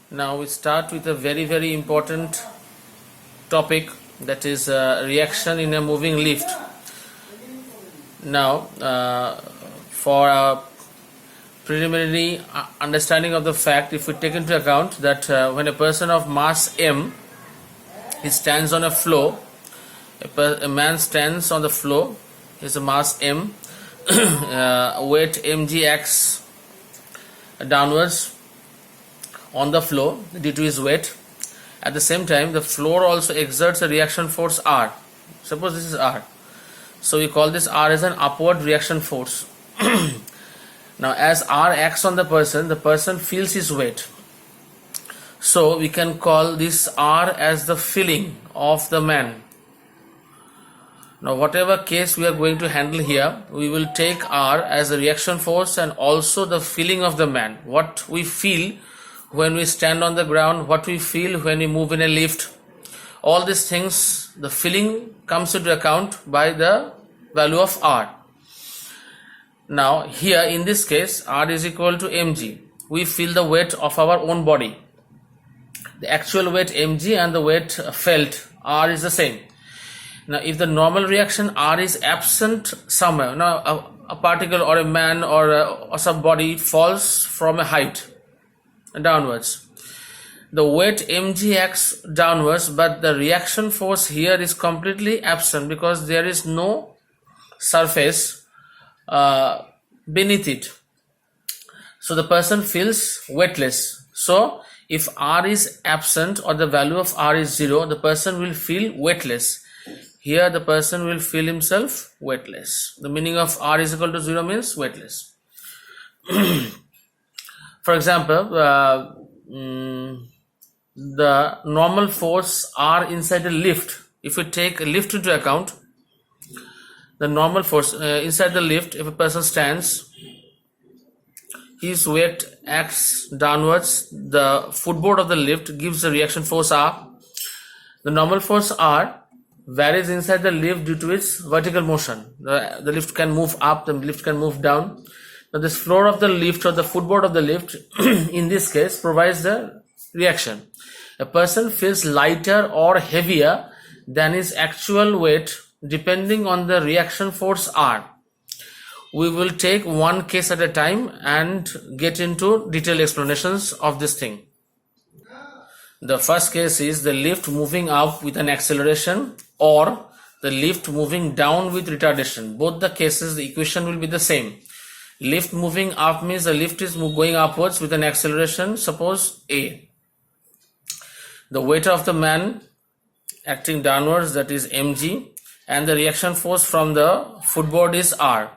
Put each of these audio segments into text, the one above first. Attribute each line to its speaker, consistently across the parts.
Speaker 1: Now we start with a very important topic, that is reaction in a moving lift. Now for a preliminary understanding of the fact, if we take into account that when a person of mass m, he stands on a floor, a man stands on the floor, his mass m, weight mg acts downwards on the floor due to his weight. At the same time, the floor also exerts a reaction force R. Suppose this is R, so we call this R as an upward reaction force. Now as R acts on the person feels his weight, so we can call this R as the feeling of the man. Now whatever case we are going to handle here, we will take R as a reaction force and also the feeling of the man, what we feel when we stand on the ground, what we feel when we move in a lift. All these things, the feeling comes into account by the value of R. Now here in this case, R is equal to mg. We feel the weight of our own body. The actual weight mg and the weight felt R is the same. Now if the normal reaction R is absent somewhere, now a particle or a man or some body falls from a height downwards, the weight mg acts downwards, but the reaction force here is completely absent because there is no surface beneath it, so the person feels weightless. So if R is absent or the value of R is 0, the person will feel weightless. Here the person will feel himself weightless. The meaning of R is equal to 0 means weightless. For example, the normal force R inside a lift, if we take a lift into account, the normal force inside the lift, if a person stands, his weight acts downwards, the footboard of the lift gives the reaction force R. The normal force R varies inside the lift due to its vertical motion. The lift can move up, the lift can move down. Now this floor of the lift or the footboard of the lift in this case provides the reaction. A person feels lighter or heavier than his actual weight depending on the reaction force R. We will take one case at a time and get into detailed explanations of this thing. The first case is the lift moving up with an acceleration or the lift moving down with retardation. Both the cases, the equation will be the same. Lift moving up means the lift is going upwards with an acceleration, suppose A. The weight of the man acting downwards, that is mg, and the reaction force from the footboard is R.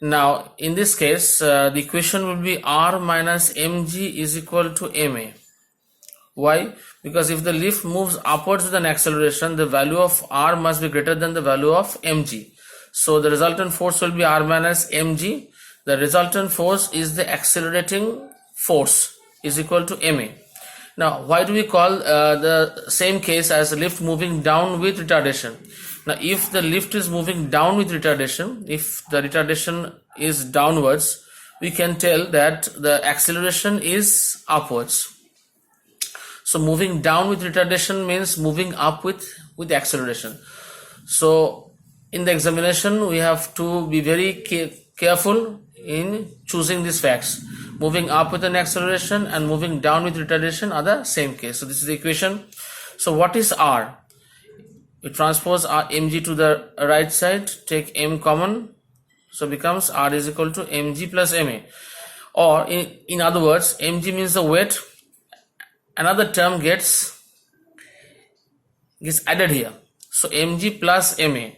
Speaker 1: Now in this case, the equation will be R minus mg is equal to ma. Why? Because if the lift moves upwards with an acceleration, the value of R must be greater than the value of mg. So the resultant force will be R minus mg. The resultant force is the accelerating force is equal to ma. Now why do we call the same case as lift moving down with retardation? Now if the lift is moving down with retardation, if the retardation is downwards, we can tell that the acceleration is upwards. So moving down with retardation means moving up with acceleration. So in the examination we have to be very careful in choosing these facts. Moving up with an acceleration and moving down with retardation are the same case. So this is the equation. So what is R? We transpose R mg to the right side, take m common, so becomes R is equal to mg plus ma. Or in other words, mg means the weight, another term gets added here, so mg plus ma.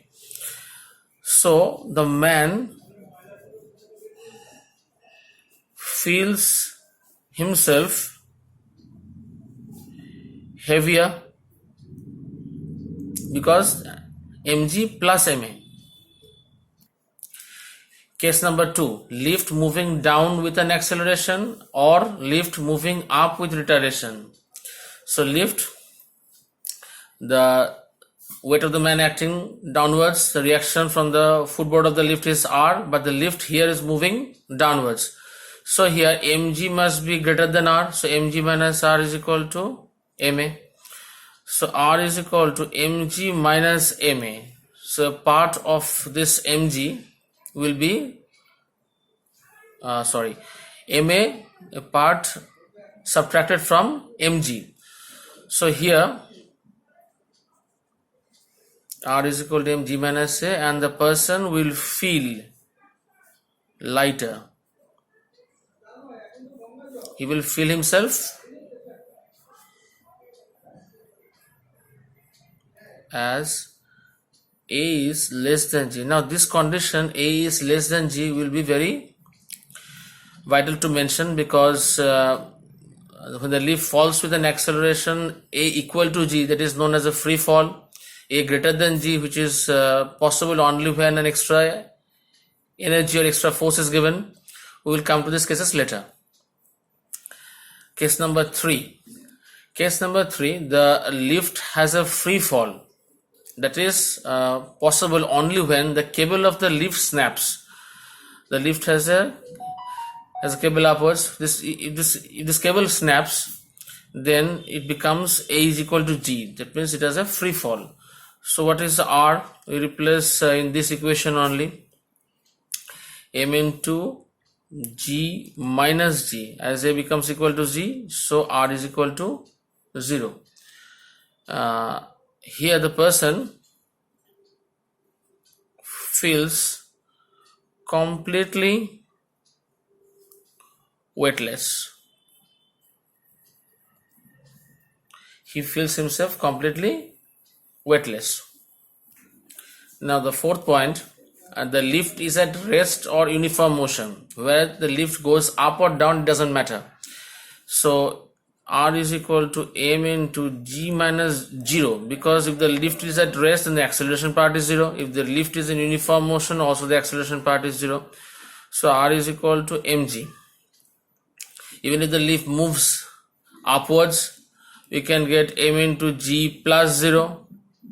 Speaker 1: So the man feels himself heavier because mg plus ma. Case number 2, lift moving down with an acceleration or lift moving up with retardation. So lift, the weight of the man acting downwards, the reaction from the footboard of the lift is R, but the lift here is moving downwards. So here mg must be greater than r, so mg minus r is equal to ma. So r is equal to mg minus ma. So part of this mg will be ma, a part subtracted from mg. So here r is equal to mg minus a, and the person will feel lighter. He will feel himself as a is less than g. Now this condition a is less than g will be very vital to mention, because when the leaf falls with an acceleration a equal to g, that is known as a free fall. A greater than g, which is possible only when an extra energy or extra force is given. We will come to these cases later. Case number 3. Case number 3, the lift has a free fall. That is possible only when the cable of the lift snaps. The lift has a cable upwards. If this cable snaps, then it becomes a is equal to g. That means it has a free fall. So what is r? We replace in this equation only m into g minus g, as a becomes equal to g, so r is equal to 0. Here the person feels completely weightless. He feels himself completely weightless. Now the fourth point, the lift is at rest or uniform motion. Where the lift goes up or down, it doesn't matter. So r is equal to m into g minus 0, because if the lift is at rest, then the acceleration part is 0. If the lift is in uniform motion, also the acceleration part is 0. So r is equal to mg. Even if the lift moves upwards, we can get m into g plus 0.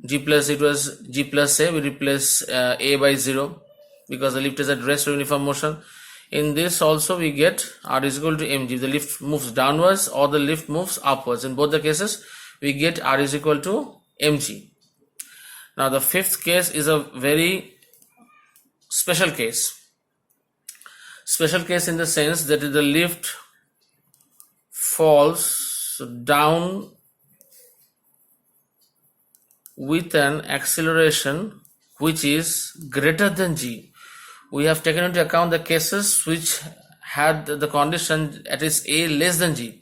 Speaker 1: G plus, it was g plus a, we replace a by 0, because the lift is at rest or uniform motion. In this also we get r is equal to mg. If the lift moves downwards or the lift moves upwards, in both the cases we get r is equal to mg. Now the fifth case is a very special case. Special case in the sense that the lift falls down with an acceleration which is greater than g. We have taken into account the cases which had the condition that is a less than g.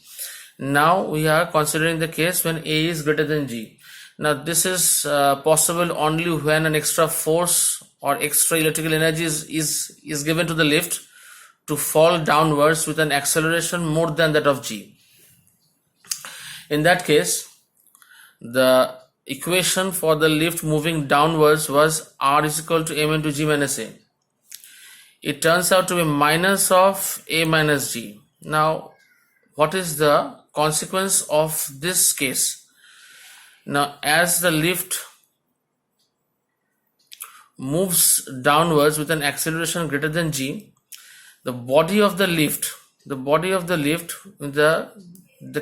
Speaker 1: Now we are considering the case when a is greater than g. Now this is possible only when an extra force or extra electrical energy is given to the lift to fall downwards with an acceleration more than that of g. In that case, the equation for the lift moving downwards was r is equal to m into g minus a. It turns out to be minus of a minus g. Now, what is the consequence of this case? Now, as the lift moves downwards with an acceleration greater than g, the body of the lift, the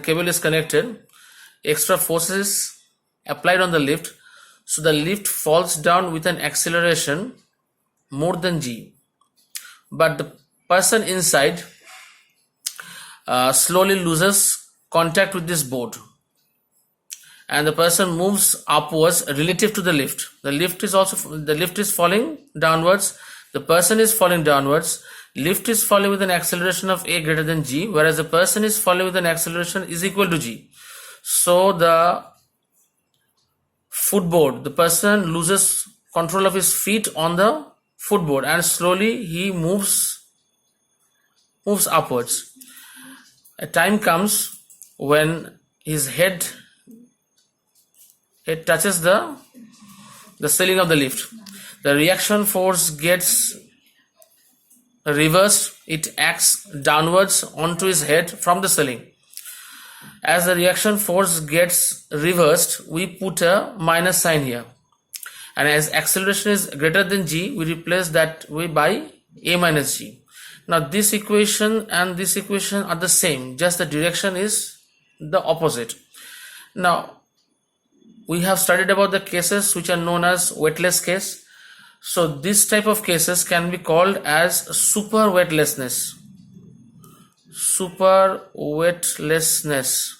Speaker 1: cable is connected, extra forces applied on the lift, so the lift falls down with an acceleration more than g. But the person inside slowly loses contact with this board, and the person moves upwards relative to the lift. The lift is falling downwards, the person is falling downwards, lift is falling with an acceleration of a greater than g, whereas the person is falling with an acceleration is equal to g. So the footboard, the person loses control of his feet on the footboard, and slowly he moves upwards. A time comes when his head touches the ceiling of the lift. The reaction force gets reversed. It acts downwards onto his head from the ceiling. As the reaction force gets reversed, we put a minus sign here, and as acceleration is greater than g, we replace that way by a minus g. Now this equation and this equation are the same, just the direction is the opposite. Now we have studied about the cases which are known as weightless case. So this type of cases can be called as super weightlessness. Super weightlessness,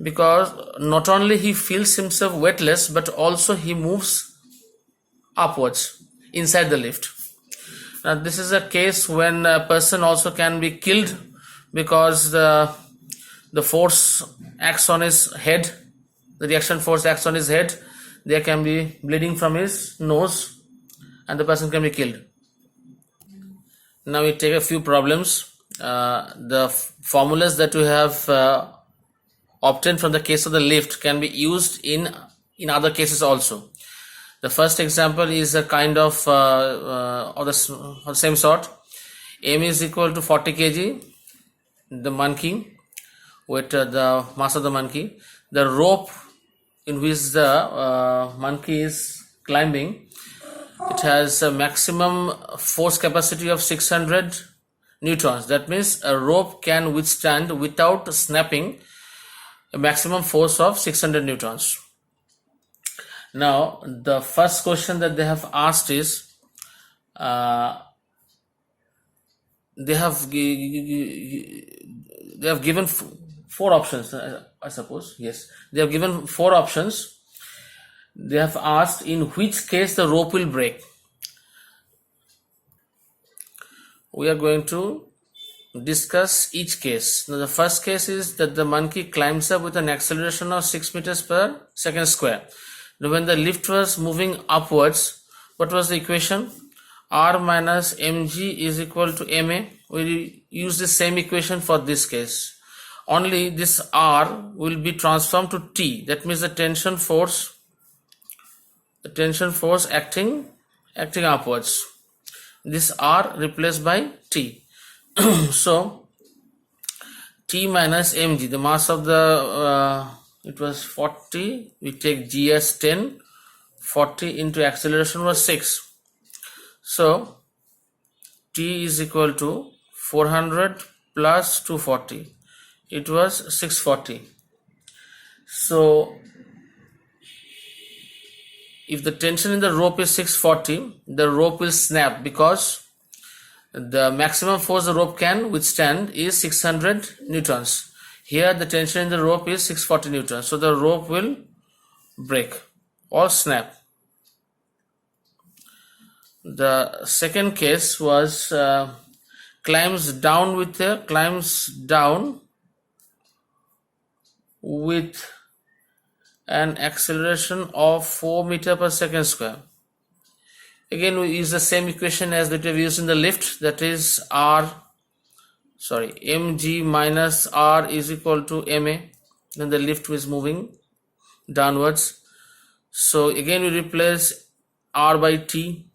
Speaker 1: because not only he feels himself weightless, but also he moves upwards inside the lift. Now this is a case when a person also can be killed because the force acts on his head, the reaction force acts on his head. There can be bleeding from his nose and the person can be killed. Now we take a few problems. The formulas that we have obtained from the case of the lift can be used in other cases also. The first example is a kind of the same sort. M is equal to 40 kg, the monkey, with the mass of the monkey. The rope in which the monkey is climbing, it has a maximum force capacity of 600 newtons. That means a rope can withstand without snapping a maximum force of 600 newtons. Now the first question that they have asked is they have given four options, I suppose. Yes, they have given four options. They have asked in which case the rope will break. We are going to discuss each case. Now the first case is that the monkey climbs up with an acceleration of 6 meters per second square. Now when the lift was moving upwards, what was the equation? R minus mg is equal to ma. We use the same equation for this case. Only this R will be transformed to T. That means the tension force acting upwards. This R replaced by T. So T minus mg, the mass of the it was 40, we take g as 10, 40 into acceleration was 6. So T is equal to 400 plus 240, it was 640. So if the tension in the rope is 640, the rope will snap because the maximum force the rope can withstand is 600 newtons. Here the tension in the rope is 640 newtons. So the rope will break or snap. The second case was climbs down with an acceleration of 4 meters per second square. Again we use the same equation as that we have used in the lift, that is mg minus r is equal to ma. Then the lift is moving downwards, so again we replace r by t,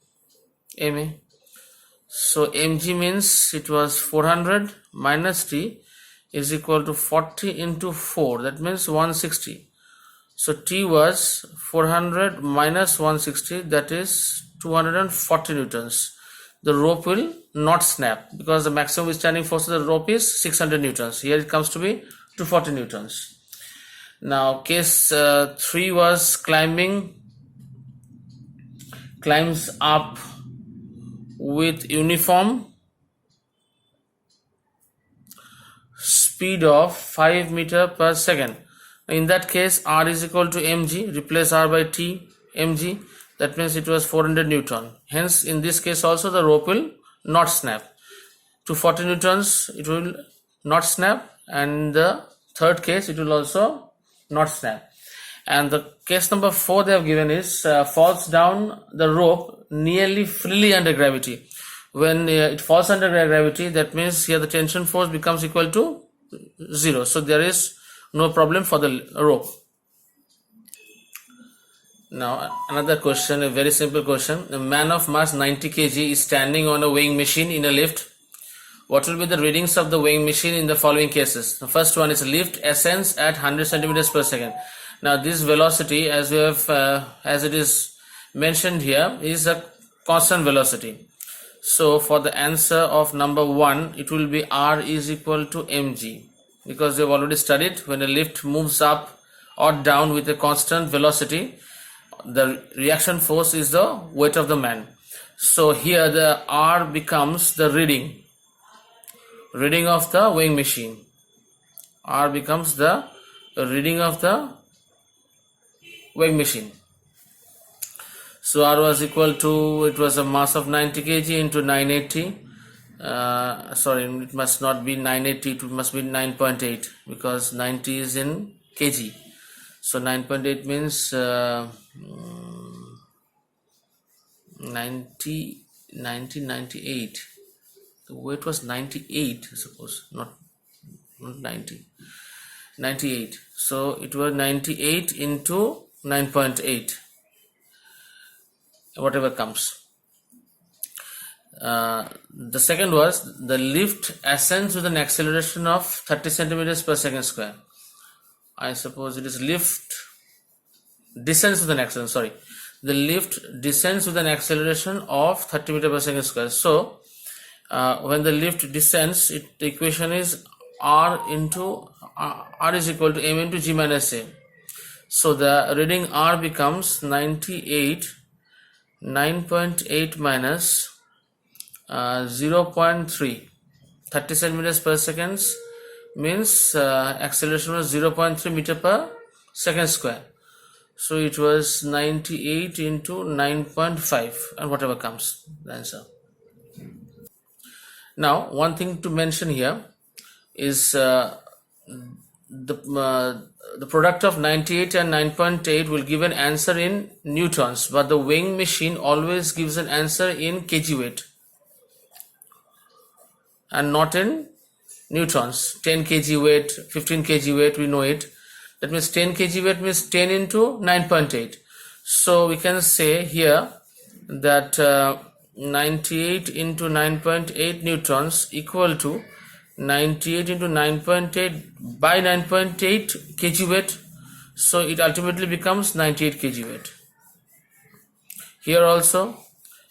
Speaker 1: ma. So mg means it was 400 minus t is equal to 40 into 4, that means 160. So T was 400 minus 160, that is 240 newtons. The rope will not snap because the maximum withstanding force of the rope is 600 newtons. Here it comes to be 240 newtons. Now case 3 was climbs up with uniform speed of 5 meters per second. In that case R is equal to mg, replace R by T, mg, that means it was 400 newton. Hence in this case also the rope will not snap. To 40 newtons it will not snap, and the third case it will also not snap. And the case number 4 they have given is falls down the rope nearly freely under gravity. When it falls under gravity, that means here the tension force becomes equal to 0. So there is no problem for the rope. Now another question, a very simple question. A man of mass 90 kg is standing on a weighing machine in a lift. What will be the readings of the weighing machine in the following cases? The first one is lift ascends at 100 centimeters per second. Now this velocity, as we have as it is mentioned here, is a constant velocity. So for the answer of number 1, it will be R is equal to mg, because we have already studied when a lift moves up or down with a constant velocity, the reaction force is the weight of the man. So here the R becomes the reading of the weighing machine. R becomes the reading of the weighing machine. So R was equal to, it was a mass of 90 kg into 980. Sorry, it must not be 980, it must be 9.8, because 90 is in kg. So 9.8 means 98. The weight was 98, I suppose, not 90. 98. So it was 98 into 9.8, whatever comes. The second was the lift ascends with an acceleration of 30 centimeters per second square. I suppose it is lift descends with an acceleration. Sorry, the lift descends with an acceleration of 30 meters per second square. So when the lift descends, the equation is R is equal to m into g minus a. So the reading R becomes 9.8 minus 0.3. 30 centimeters per second means acceleration was 0.3 meter per second square. So it was 98 into 9.5, and whatever comes the answer. Now one thing to mention here is the product of 98 and 9.8 will give an answer in newtons, but the weighing machine always gives an answer in kg weight and not in newtons. 10 kg weight, 15 kg weight, we know it. That means 10 kg weight means 10 into 9.8. So we can say here that 98 into 9.8 newtons equal to 98 into 9.8 by 9.8 kg weight. So it ultimately becomes 98 kg weight. Here also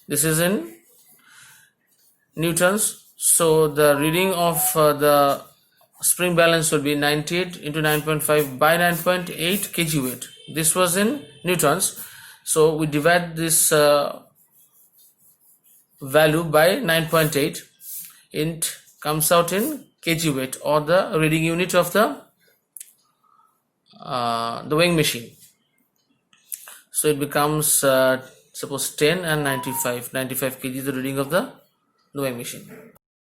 Speaker 1: this is in newtons. So the reading of the spring balance will be 98 into 9.5 by 9.8 kg weight. This was in newtons. So we divide this value by 9.8. It comes out in kg weight, or the reading unit of the weighing machine. So it becomes suppose 10 and 95 kg is the reading of the weighing machine.